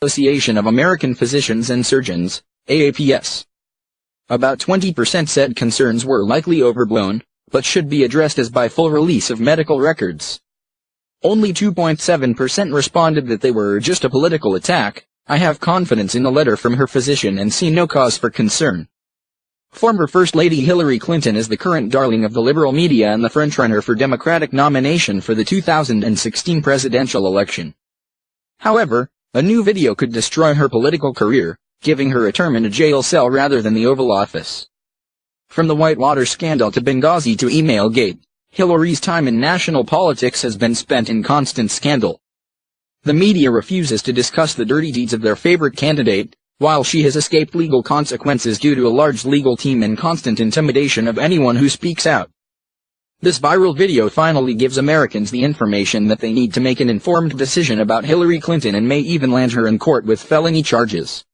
Association of American Physicians and Surgeons, AAPS. About 20% said concerns were likely overblown, but should be addressed as by full release of medical records. Only 2.7% responded that they were just a political attack. I have confidence in the letter from her physician and see no cause for concern. Former First Lady Hillary Clinton is the current darling of the liberal media and the frontrunner for Democratic nomination for the 2016 presidential election. However, a new video could destroy her political career, giving her a term in a jail cell rather than the Oval Office. From the Whitewater scandal to Benghazi to Emailgate, Hillary's time in national politics has been spent in constant scandal. The media refuses to discuss the dirty deeds of their favorite candidate, while she has escaped legal consequences due to a large legal team and constant intimidation of anyone who speaks out. This viral video finally gives Americans the information that they need to make an informed decision about Hillary Clinton and may even land her in court with felony charges.